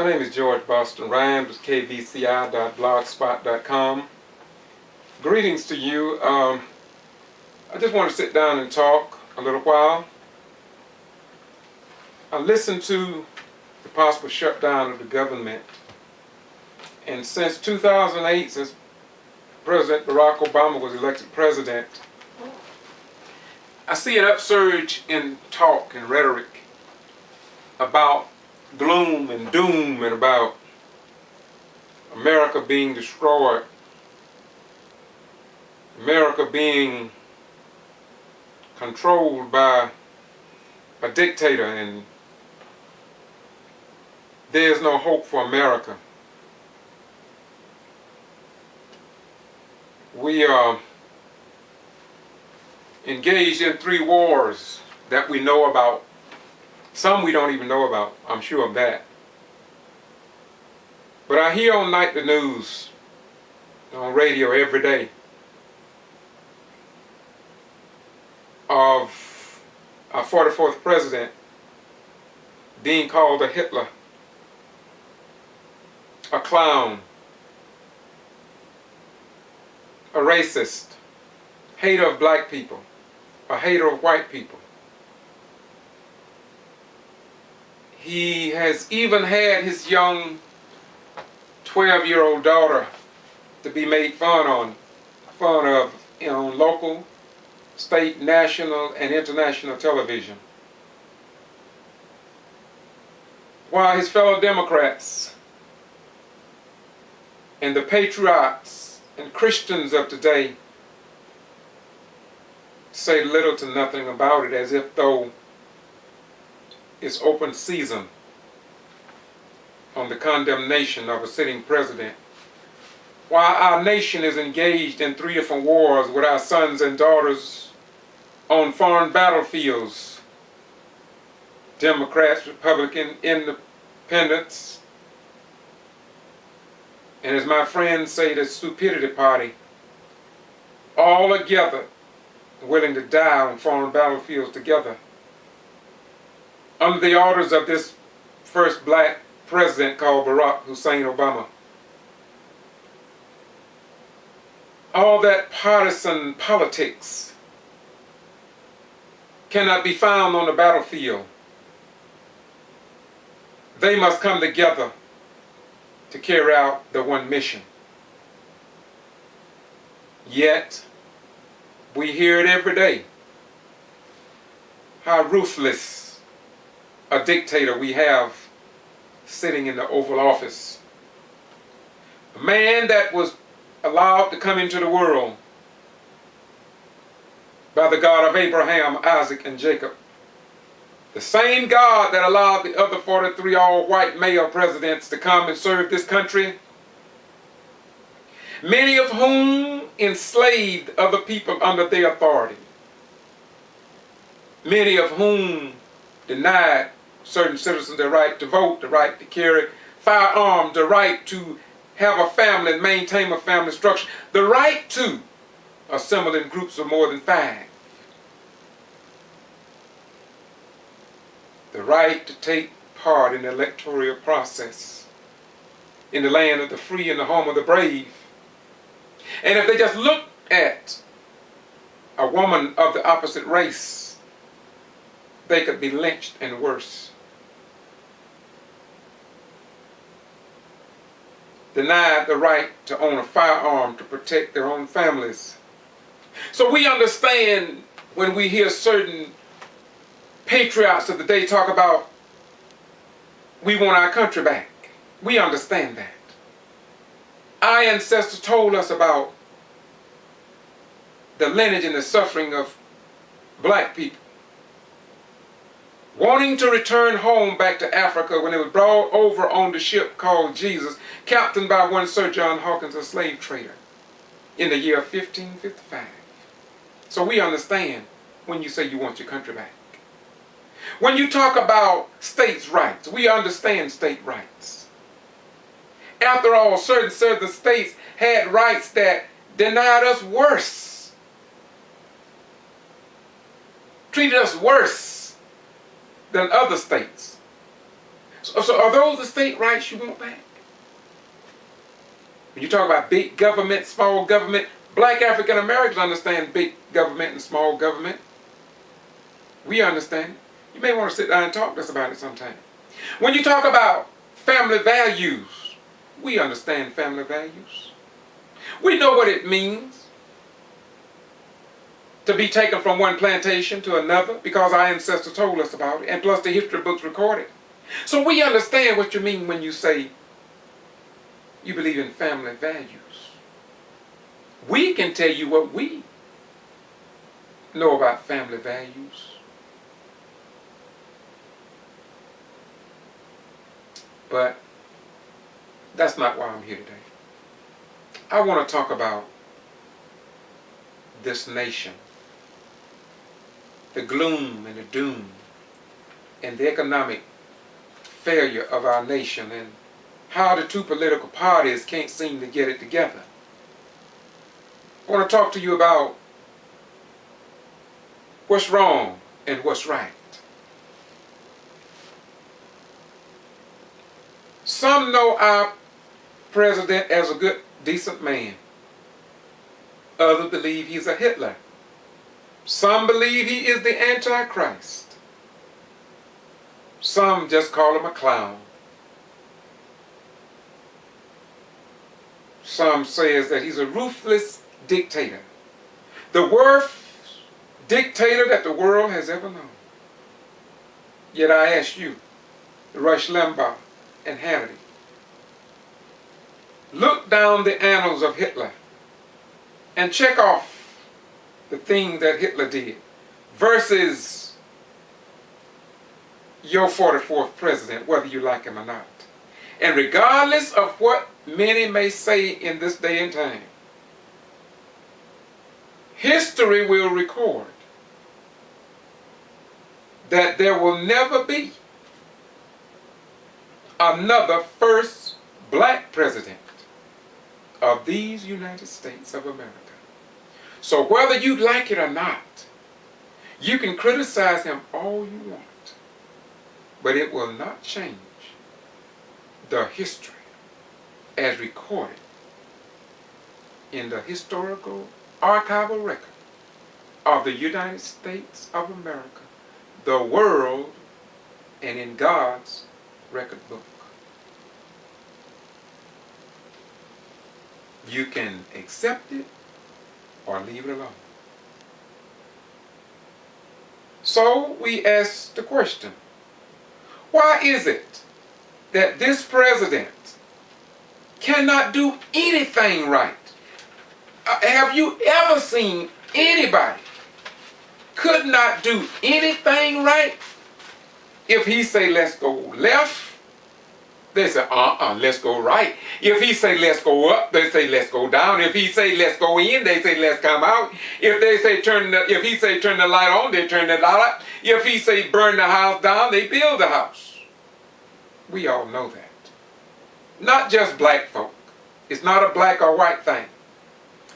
My name is George Boston Rhymes with KVCI.blogspot.com. Greetings to you. I just want to sit down and talk a little while. I listened to the possible shutdown of the government, and since 2008, since President Barack Obama was elected president, I see an upsurge in talk and rhetoric about gloom and doom and about America being destroyed, America being controlled by a dictator, and there's no hope for America. We are engaged in 3 wars that we know about. Some we don't even know about, I'm sure of that. But I hear on night the news, on radio every day, of our 44th president being called a Hitler, a clown, a racist, hater of black people, a hater of white people. He has even had his young 12-year-old daughter to be made fun of on local, state, national, and international television. While his fellow Democrats and the patriots and Christians of today say little to nothing about it, as if though it's open season on the condemnation of a sitting president. While our nation is engaged in 3 different wars with our sons and daughters on foreign battlefields, Democrats, Republicans, Independents, and as my friends say, the stupidity party, all together, willing to die on foreign battlefields together, under the orders of this first black president called Barack Hussein Obama. All that partisan politics cannot be found on the battlefield. They must come together to carry out the one mission. Yet, we hear it every day, how ruthless a dictator we have sitting in the Oval Office. A man that was allowed to come into the world by the God of Abraham, Isaac, and Jacob. The same God that allowed the other 43 all-white male presidents to come and serve this country, many of whom enslaved other people under their authority, many of whom denied certain citizens the right to vote, the right to carry firearms, the right to have a family and maintain a family structure, the right to assemble in groups of more than 5, the right to take part in the electoral process in the land of the free and the home of the brave. And if they just look at a woman of the opposite race, they could be lynched and worse. Denied the right to own a firearm to protect their own families. So we understand when we hear certain patriots of the day talk about, we want our country back. We understand that. Our ancestors told us about the lineage and the suffering of black people, wanting to return home back to Africa when they were brought over on the ship called Jesus, captained by one Sir John Hawkins, a slave trader, in the year 1555. So we understand when you say you want your country back. When you talk about states' rights, we understand state rights. After all, certain states had rights that denied us worse, treated us worse than other states. So are those the state rights you want back? When you talk about big government, small government, black African Americans understand big government and small government. We understand it. You may want to sit down and talk to us about it sometime. When you talk about family values, we understand family values. We know what it means to be taken from one plantation to another because our ancestors told us about it, and plus the history books record it. So we understand what you mean when you say you believe in family values. We can tell you what we know about family values. But that's not why I'm here today. I want to talk about this nation, the gloom and the doom and the economic failure of our nation, and how the two political parties can't seem to get it together. I want to talk to you about what's wrong and what's right. Some know our president as a good, decent man. Others believe he's a Hitler. Some believe he is the Antichrist. Some just call him a clown. Some says that he's a ruthless dictator, the worst dictator that the world has ever known. Yet I ask you, Rush Limbaugh and Hannity, look down the annals of Hitler and check off the things that Hitler did versus your 44th president, whether you like him or not. And regardless of what many may say in this day and time, history will record that there will never be another first black president of these United States of America. So whether you like it or not, you can criticize him all you want, but it will not change the history as recorded in the historical archival record of the United States of America, the world, and in God's record book. You can accept it or leave it alone. So we ask the question, why is it that this president cannot do anything right? Have you ever seen anybody could not do anything right? If he say let's go left, they say let's go right. If he say let's go up, they say let's go down. If he say let's go in, they say let's come out. If he say turn the light on, they turn the light up. If he say burn the house down, they build the house. We all know that. Not just black folk. It's not a black or white thing.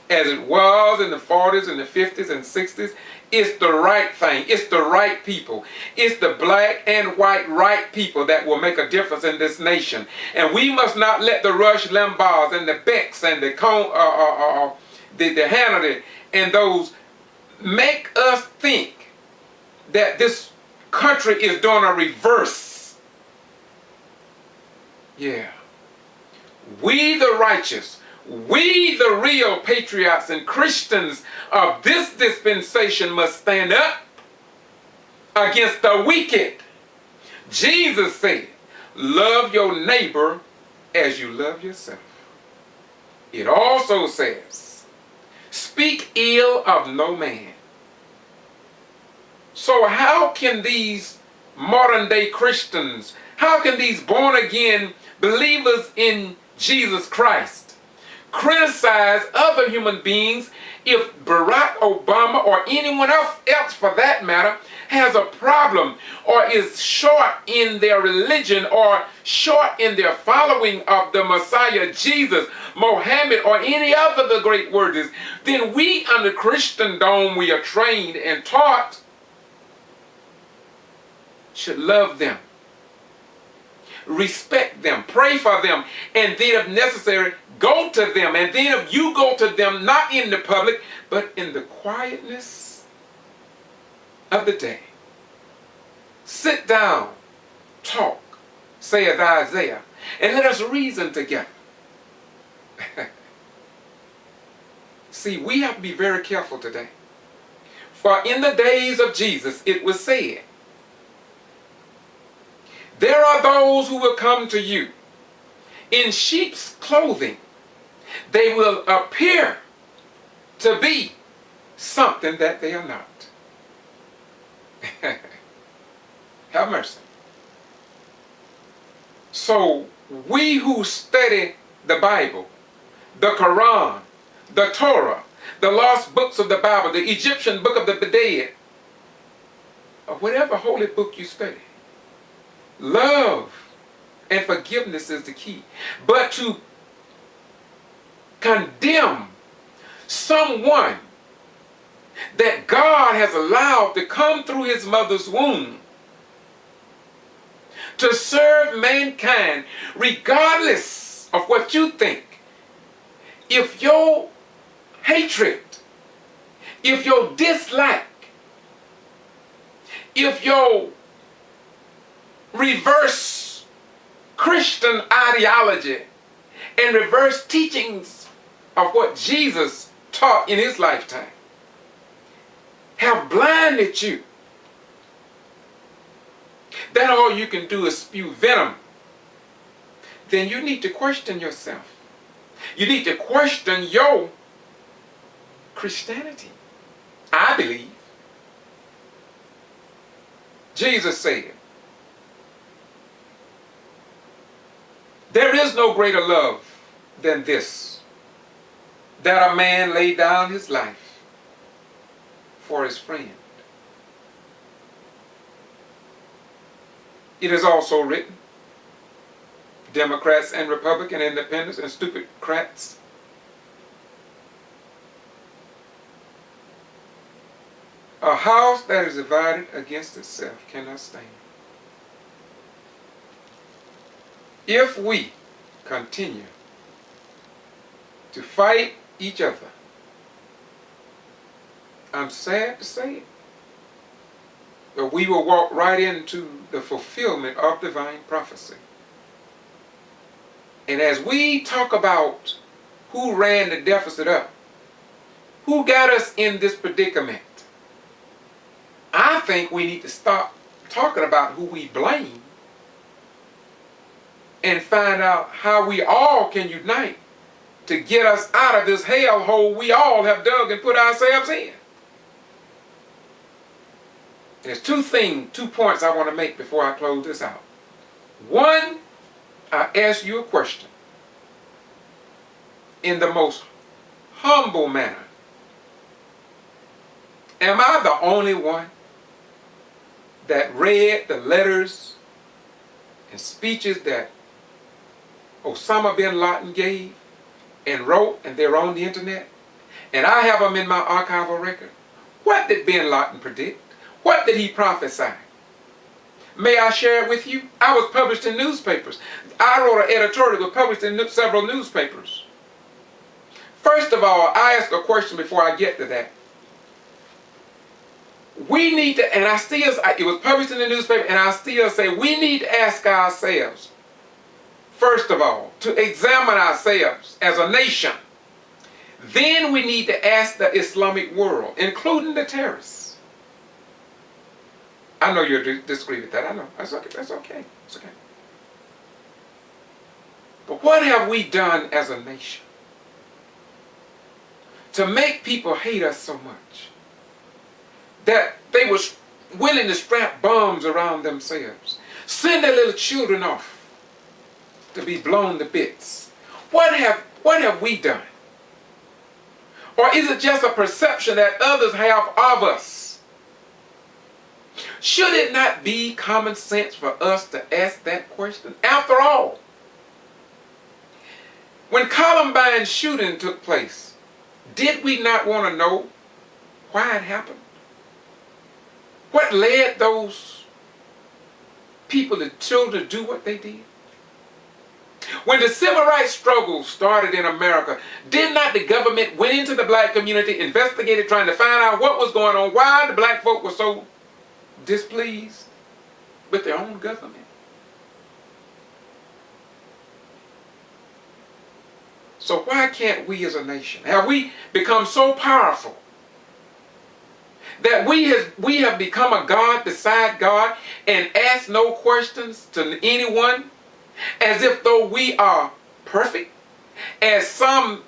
As it was in the 40s and the 50s and 60s, it's the right thing. It's the right people. It's the black and white right people that will make a difference in this nation. And we must not let the Rush Limbaughs and the Becks and the Hannity and those make us think that this country is doing a reverse. Yeah. We the righteous, we the real patriots and Christians of this dispensation must stand up against the wicked. Jesus said, love your neighbor as you love yourself. It also says, speak ill of no man. So how can these modern day Christians, how can these born again believers in Jesus Christ criticize other human beings if Barack Obama or anyone else for that matter has a problem or is short in their religion or short in their following of the Messiah Jesus, Mohammed, or any other of the great words? Then we under Christendom, we are trained and taught, should love them. respect them, pray for them, and then if necessary, go to them. And then if you go to them, not in the public, but in the quietness of the day. Sit down, talk, saith Isaiah, and let us reason together. See, we have to be very careful today. For in the days of Jesus, it was said, there are those who will come to you in sheep's clothing. They will appear to be something that they are not. Have mercy. So we who study the Bible, the Quran, the Torah, the lost books of the Bible, the Egyptian book of the dead, or whatever holy book you study, love and forgiveness is the key. But to condemn someone that God has allowed to come through his mother's womb to serve mankind, regardless of what you think, if your hatred, if your dislike, if your reverse Christian ideology and reverse teachings of what Jesus taught in his lifetime have blinded you, then all you can do is spew venom. Then you need to question yourself. You need to question your Christianity. I believe. Jesus said, there is no greater love than this, that a man lay down his life for his friend. It is also written, Democrats and Republicans, independents and stupid crats, a house that is divided against itself cannot stand. If we continue to fight each other, I'm sad to say it, but we will walk right into the fulfillment of divine prophecy. And as we talk about who ran the deficit up, who got us in this predicament, I think we need to stop talking about who we blame and find out how we all can unite to get us out of this hellhole we all have dug and put ourselves in. There's two points I want to make before I close this out. One, I ask you a question in the most humble manner. Am I the only one that read the letters and speeches that Osama bin Laden gave and wrote, and they're on the internet? And I have them in my archival record. What did bin Laden predict? What did he prophesy? May I share it with you? I was published in newspapers. I wrote an editorial that was published in several newspapers. First of all, I ask a question before I get to that. We need to, and it was published in the newspaper, and I still say we need to ask ourselves, first of all, to examine ourselves as a nation. Then we need to ask the Islamic world, including the terrorists. I know you disagree with that. I know. That's okay. That's okay. It's okay. But what have we done as a nation to make people hate us so much that they were willing to strap bombs around themselves, send their little children off to be blown to bits? What have we done? Or is it just a perception that others have of us? Should it not be common sense for us to ask that question? After all, when Columbine's shooting took place, did we not want to know why it happened? What led those people, the children, to do what they did? When the civil rights struggle started in America, did not the government went into the black community, investigated, trying to find out what was going on, why the black folk were so displeased with their own government? So why can't we as a nation, have we become so powerful that we have become a God beside God and ask no questions to anyone, as if though we are perfect, as some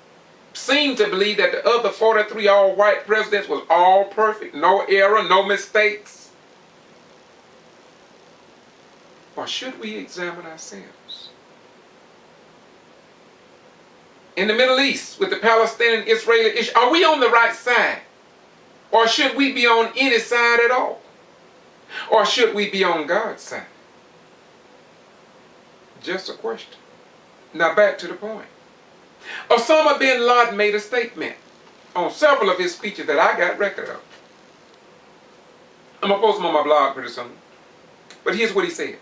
seem to believe that the other 43 all-white presidents was all perfect, no error, no mistakes? Or should we examine ourselves? In the Middle East, with the Palestinian-Israeli issue, are we on the right side? Or should we be on any side at all? Or should we be on God's side? Just a question. Now back to the point. Osama bin Laden made a statement on several of his speeches that I got record of. I'm going to post them on my blog pretty soon. But here's what he said.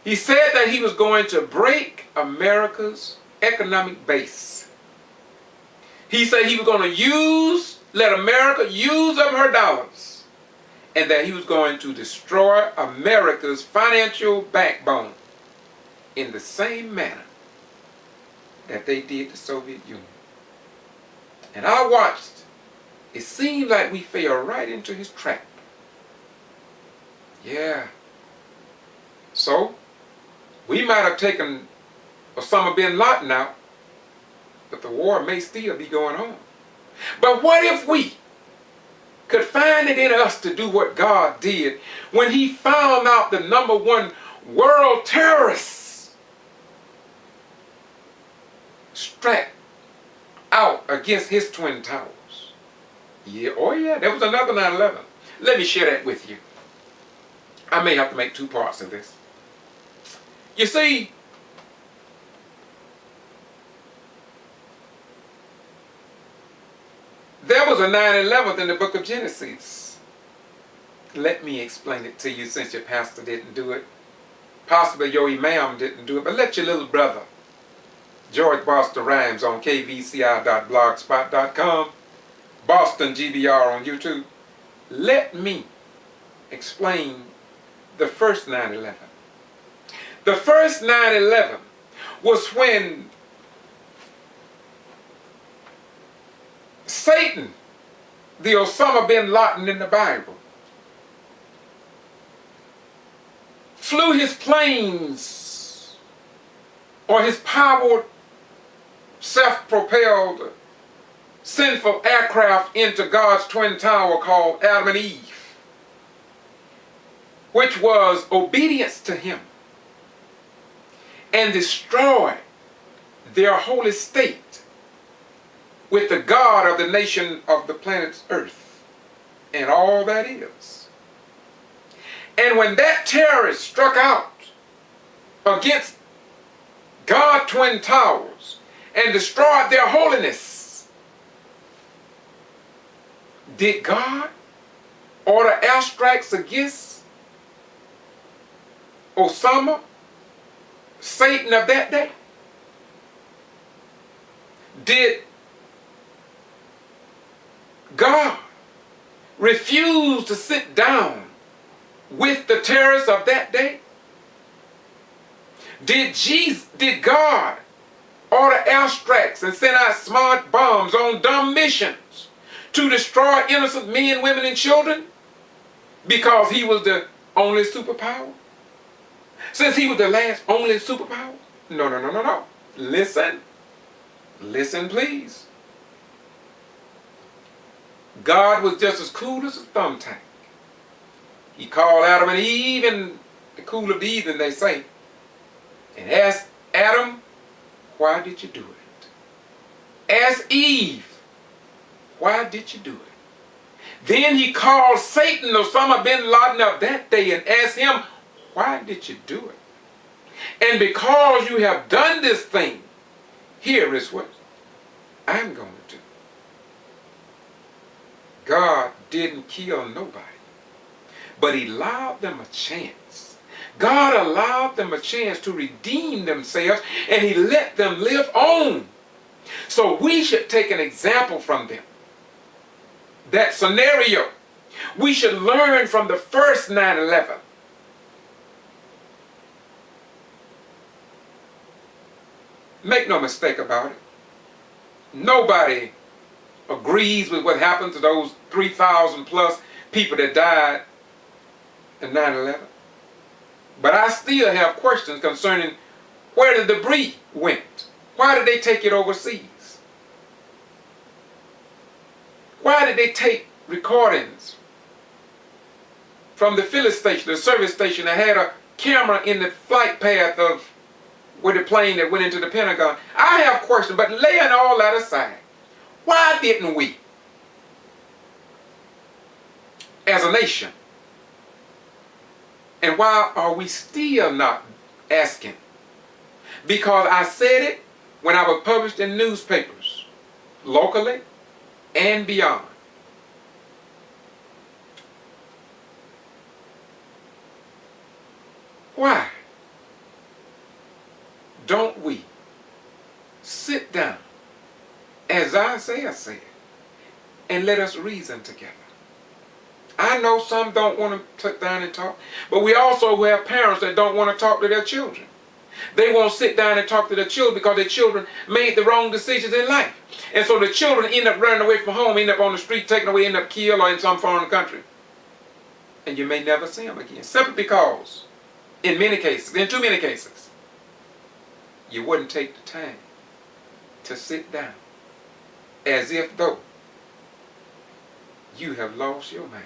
He said that he was going to break America's economic base. He said he was going to let America use up her dollars, and that he was going to destroy America's financial backbone in the same manner that they did the Soviet Union. And I watched. It seemed like we fell right into his trap. Yeah. So, we might have taken Osama bin Laden out, but the war may still be going on. But what if we could find it in us to do what God did when he found out the #1 world terrorist struck out against his Twin Towers? Yeah, oh yeah, there was another 9/11. Let me share that with you. I may have to make two parts of this. You see, there was a 9/11 in the book of Genesis. Let me explain it to you, since your pastor didn't do it. Possibly your imam didn't do it, but let your little brother, George Boston Rhymes, on kvci.blogspot.com, Boston G.B.R. on YouTube. Let me explain the first 9/11. The first 9/11 was when Satan, the Osama bin Laden in the Bible, flew his planes or his powered, self-propelled, sinful aircraft into God's twin tower called Adam and Eve, which was obedience to him, and destroyed their holy state with the God of the nation of the planet's earth and all that is. And when that terrorist struck out against God's twin towers and destroyed their holiness, did God order airstrikes against Osama, Satan of that day? Did God refuse to sit down with the terrorists of that day? Did God order airstrikes and send out smart bombs on dumb missions to destroy innocent men, women, and children because he was the only superpower? Since he was the last only superpower? No, no, no, no, no. Listen. Listen, please. God was just as cool as a thumbtack. He called Adam and Eve in the cool of the evening, they say, and asked Adam, why did you do it? Asked Eve, why did you do it? Then he called Satan, Osama bin Laden of that day, and asked him, why did you do it? And because you have done this thing, here is what I'm going to do. God didn't kill nobody, but he allowed them a chance. God allowed them a chance to redeem themselves, and he let them live on. So we should take an example from them. That scenario. We should learn from the first 9/11. Make no mistake about it. Nobody agrees with what happened to those 3,000 plus people that died in 9/11. But I still have questions concerning where the debris went. Why did they take it overseas? Why did they take recordings from the filling station, the service station, that had a camera in the flight path of with the plane that went into the Pentagon? I have questions, but laying all that aside, why didn't we, as a nation, and why are we still not asking? Because I said it when I was published in newspapers, locally and beyond. Why don't we sit down, as Isaiah said, and let us reason together? I know some don't want to sit down and talk, but we also have parents that don't want to talk to their children. They won't sit down and talk to their children because their children made the wrong decisions in life. And so the children end up running away from home, end up on the street, taken away, end up killed, or in some foreign country. And you may never see them again, simply because, in many cases, in too many cases, you wouldn't take the time to sit down as if though you have lost your mind.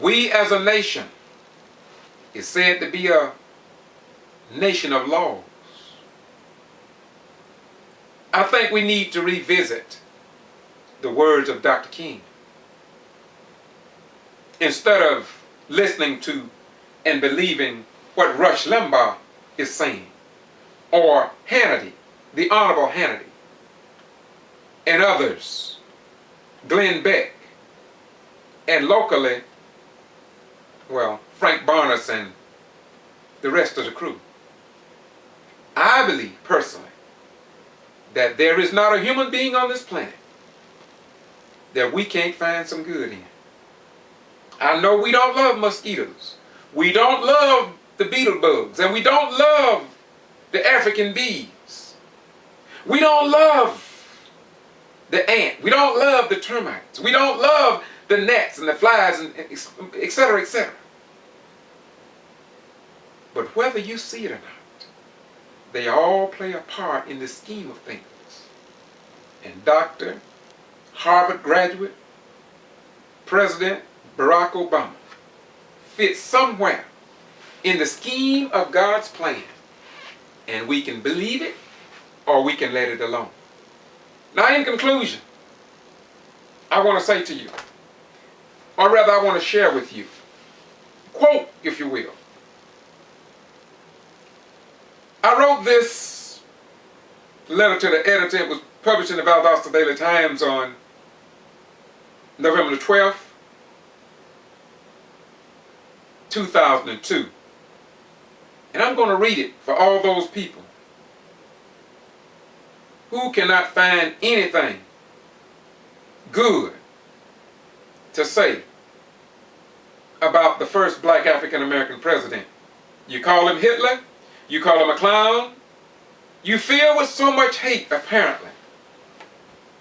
We as a nation is said to be a nation of laws. I think we need to revisit the words of Dr. King. Instead of listening to and believing what Rush Limbaugh is saying, or Hannity, the Honorable Hannity, and others, Glenn Beck, and locally, well, Frank Barnes and the rest of the crew. I believe, personally, that there is not a human being on this planet that we can't find some good in. I know we don't love mosquitoes. We don't love the beetle bugs. And we don't love the African bees. We don't love the ant. We don't love the termites. We don't love the gnats and the flies, and etc., etc. But whether you see it or not, they all play a part in the scheme of things. And Dr. Harvard graduate, President Barack Obama, fits somewhere in the scheme of God's plan. And we can believe it or we can let it alone. Now, in conclusion, I want to say to you, or rather I want to share with you, quote, if you will. I wrote this letter to the editor. It was published in the Valdosta Daily Times on November the 12th, 2002. And I'm going to read it for all those people who cannot find anything good to say about the first black African American president. You call him Hitler, you call him a clown, you feel with so much hate, apparently.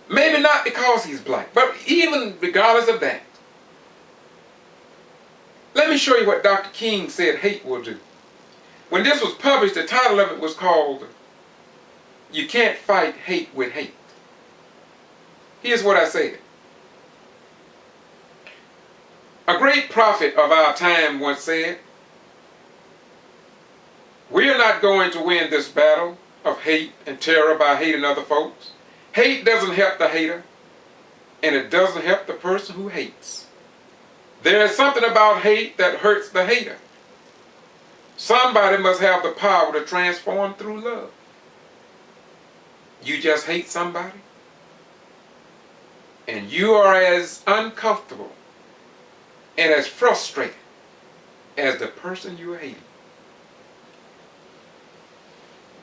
Maybe not because he's black, but even regardless of that. Let me show you what Dr. King said hate will do. When this was published, the title of it was called, "You Can't Fight Hate with Hate." Here's what I said. A great prophet of our time once said, "We're not going to win this battle of hate and terror by hating other folks. Hate doesn't help the hater, and it doesn't help the person who hates. There is something about hate that hurts the hater. Somebody must have the power to transform through love. You just hate somebody, and you are as uncomfortable and as frustrated as the person you are hating.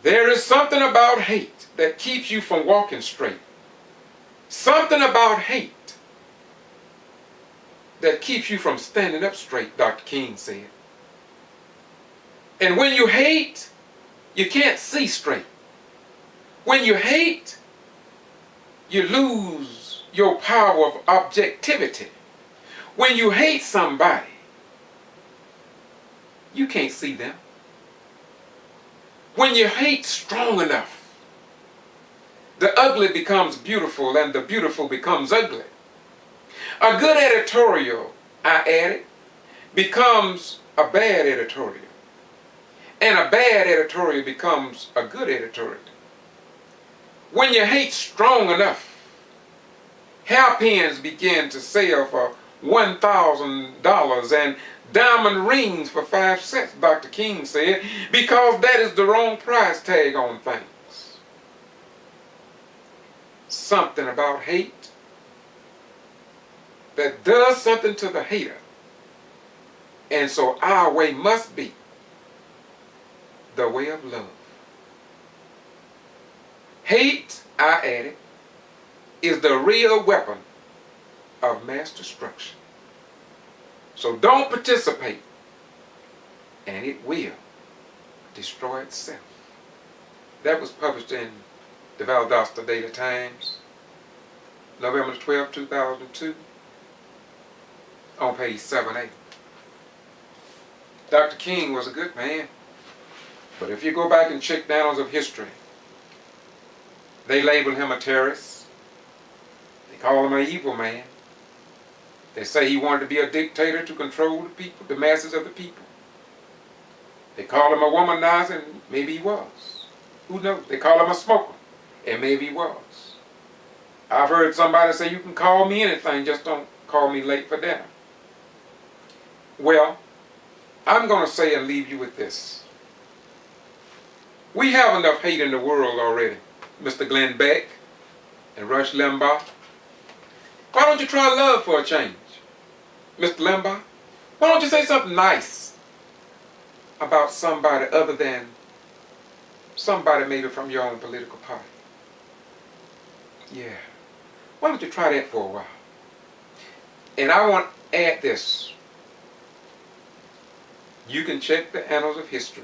There is something about hate that keeps you from walking straight. Something about hate that keeps you from standing up straight, Dr. King said. And when you hate, you can't see straight. When you hate, you lose your power of objectivity. When you hate somebody, you can't see them. When you hate strong enough, the ugly becomes beautiful and the beautiful becomes ugly. A good editorial, I added, becomes a bad editorial. And a bad editorial becomes a good editorial. When you hate strong enough, hairpins begin to sell for $1,000 and diamond rings for 5 cents, Dr. King said, because that is the wrong price tag on things. Something about hate that does something to the hater. And so our way must be the way of love. Hate, I added, is the real weapon of mass destruction. So don't participate, and it will destroy itself. That was published in the Valdosta Daily Times, November 12, 2002, on page 7A. Dr. King was a good man, but if you go back and check the annals of history, they label him a terrorist. They call him an evil man. They say he wanted to be a dictator to control the people, the masses of the people. They call him a womanizer, and maybe he was. Who knows? They call him a smoker, and maybe he was. I've heard somebody say, you can call me anything, just don't call me late for dinner. Well, I'm going to say and leave you with this. We have enough hate in the world already, Mr. Glenn Beck and Rush Limbaugh. Why don't you try love for a change, Mr. Limbaugh? Why don't you say something nice about somebody other than somebody maybe from your own political party? Yeah. Why don't you try that for a while? And I want to add this. You can check the annals of history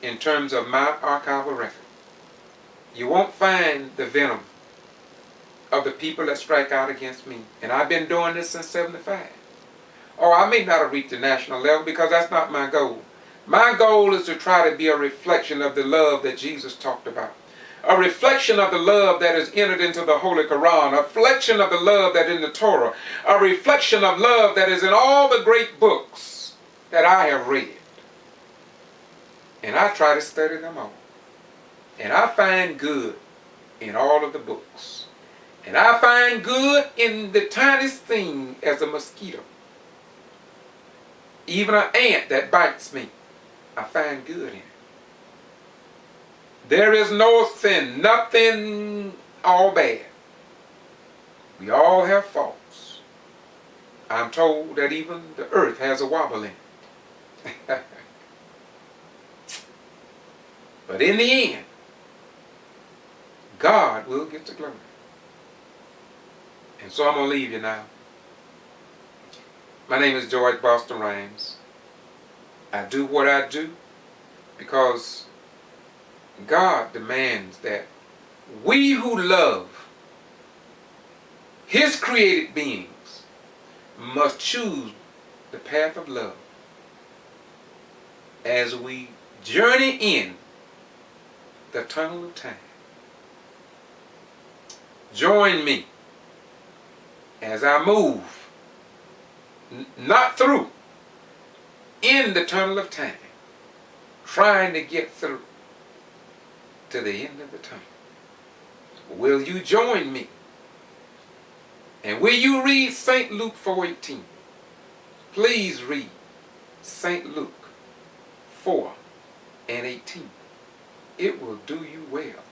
in terms of my archival record. You won't find the venom of the people that strike out against me. And I've been doing this since '75. Oh, I may not have reached the national level because that's not my goal. My goal is to try to be a reflection of the love that Jesus talked about. A reflection of the love that is entered into the Holy Quran. A reflection of the love that is in the Torah. A reflection of love that is in all the great books that I have read. And I try to study them all. And I find good in all of the books. And I find good in the tiniest thing as a mosquito. Even an ant that bites me, I find good in it. There is no sin, nothing all bad. We all have faults. I'm told that even the earth has a wobble in it. But in the end, God will get the glory. And so I'm going to leave you now. My name is George Boston Rhymes. I do what I do because God demands that we who love His created beings must choose the path of love as we journey in the tunnel of time. Join me as I move, not through, in the tunnel of time, trying to get through to the end of the tunnel. Will you join me? And will you read St. Luke 4:18? Please read St. Luke 4:18. It will do you well.